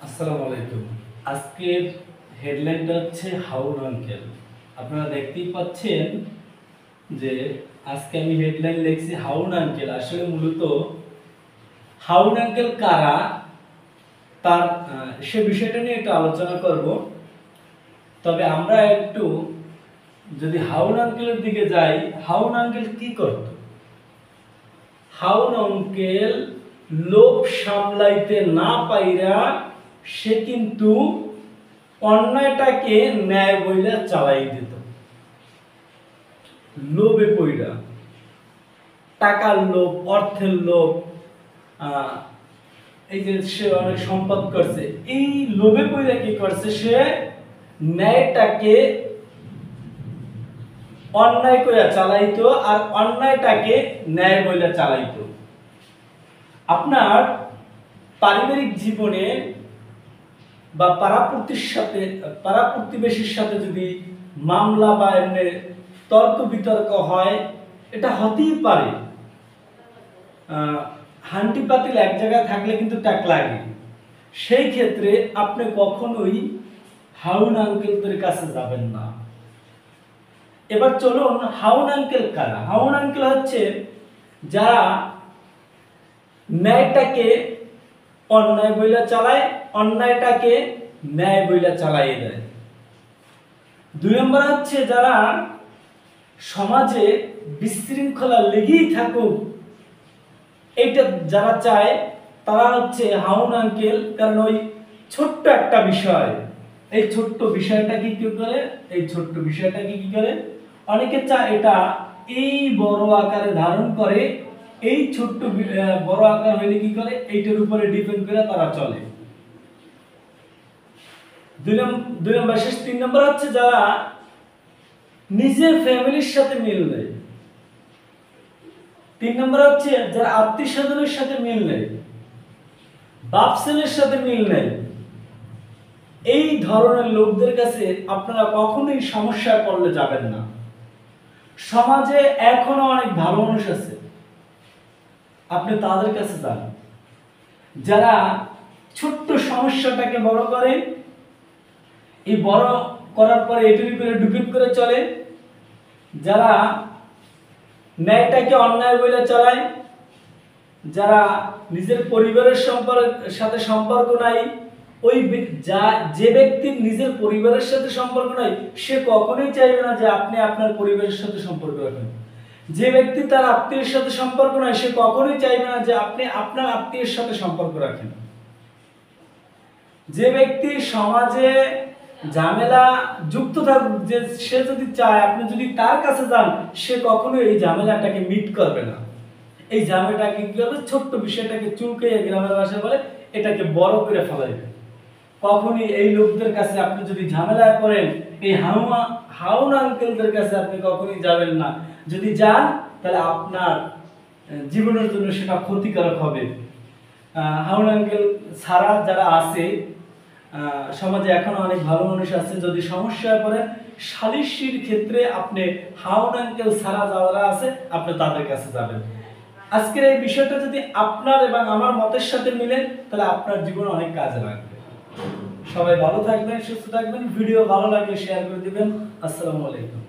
আসসালামু আলাইকুম। আজকের হেডলাইনটা হচ্ছে হাউন আঙ্কেল। আপনারা দেখতেই পাচ্ছেন যে আজকে আমি হেডলাইন লিখছি হাউন আঙ্কেল। আসলে মূলত হাউন আঙ্কেল কারা তার সে বিষয়টা নিয়ে একটু আলোচনা করব। তবে আমরা একটু যদি হাউন আঙ্কেলের দিকে যাই, হাউন আঙ্কেল কি করত? হাউন আঙ্কেল লোভ সামলাইতে না পাইরা সে কিন্তু অন্যায়টাকে ন্যায় বইলা চালাই দিত। লোভে পইরা, টাকার লোভ, অর্থের লোভ, এই যে সে অনেক সম্পদ করছে, এই লোভে পইরা কি করছে, সে ন্যায়টাকে অন্যায় কইরা চালাইতো আর অন্যায়টাকে ন্যায় বইলা চালাইতো। আপনার পারিবারিক জীবনে বা পাড়া প্রতিবেশীর সাথে যদি মামলা বা এমনি তর্ক বিতর্ক হয়, এটা হতেই পারে। হান্টি পাতিল এক জায়গায় থাকলে কিন্তু টাক লাগে। সেই ক্ষেত্রে আপনি কখনোই হাউন আঙ্কেলদের কাছে যাবেন না। এবার চলুন, হাউন আঙ্কেল কারা? হাউন আঙ্কেল হচ্ছে যারা ন্যায়টাকে অন্যায় বইলা চালায়, অন্যায়টাকে ন্যায় বইলা চালাইয়ে দেয়। 2 নম্বর হচ্ছে যারা সমাজে বিশৃঙ্খলা লেগেই থাকুক এইটা যারা চায়, তারা হচ্ছে হাউন আঙ্কেল। কারণ ওই ছোট্ট একটা বিষয়, এই ছোট্ট বিষয়টাকে কি করে, এই ছোট্ট বিষয়টাকে কি করে অনেকে চায় এটা এই বড় আকারে ধারণ করে। এই ছোট্ট বড় আকার হইলে কি করে, এইটার উপরে ডিপেন্ড করে তারা চলে। 2 নম্বর শেষ 3 নম্বর হচ্ছে যারা নিজের ফ্যামিলির সাথে মিল নেই। 3 নম্বর হচ্ছে যারা আত্মীয় স্বজনের সাথে মিল নেই, বাপ ছেলের সাথে মিল নেই। এই ধরনের লোকদের কাছে আপনারা কখনোই সমস্যায় পড়লে যাবেন না। সমাজে এখনো অনেক ভালো মানুষ আছে, আপনি তাদের কাছে যান। যারা ছোট্ট সমস্যাটাকে বড় করে, এই বড় করার পরে এটির উপরে ডিপেন্ড করে চলে, যারা ন্যায়টাকে অন্যায় বলে চালায়, যারা নিজের পরিবারের সাথে সম্পর্ক নাই, ওই যে ব্যক্তির নিজের পরিবারের সাথে সম্পর্ক নাই, সে কখনোই চাইবে না যে আপনি আপনার পরিবারের সাথে সম্পর্ক রাখেন। যে ব্যক্তি তার আত্মীয়ের সাথে সম্পর্ক নাই, সে কখনোই চাইবে না যে আপনি আপনার আত্মীয়ের সাথে সম্পর্ক রাখেন। যে ব্যক্তি সমাজে ঝামেলা যুক্ত থাকুক, যে সে যদি চায় আপনি যদি তার কাছে যান, সে কখনোই এই ঝামেলাটাকে মিট করবে না। এই ঝামেলাটাকে কি করবে, ছোট্ট বিষয়টাকে চুলকে, গ্রামের ভাষায় বলে, এটাকে বড় করে ফেলাইবে। কখনই এই লোকদের কাছে আপনি যদি ঝামেলায় পড়েন, এই হাউন আঙ্কেলদের কাছে আপনি কখনোই যাবেন না। যদি যান তাহলে আপনার জীবনের জন্য সেটা ক্ষতিকারক হবে। হাউন আঙ্কেল ছাড়া যারা আছে সমাজে এখনো অনেক ভালো মানুষ আছে। যদি সমস্যায় পড়েন, সালিশির ক্ষেত্রে আপনি হাউন আঙ্কেল ছাড়া যারা আছে আপনি তাদের কাছে যাবেন। আজকের এই বিষয়টা যদি আপনার এবং আমার মতের সাথে মিলে, তাহলে আপনার জীবনে অনেক কাজে লাগবে। সবাই ভালো থাকবেন, সুস্থ থাকবেন। ভিডিও ভালো লাগলে শেয়ার করে দিবেন। আসসালামু আলাইকুম।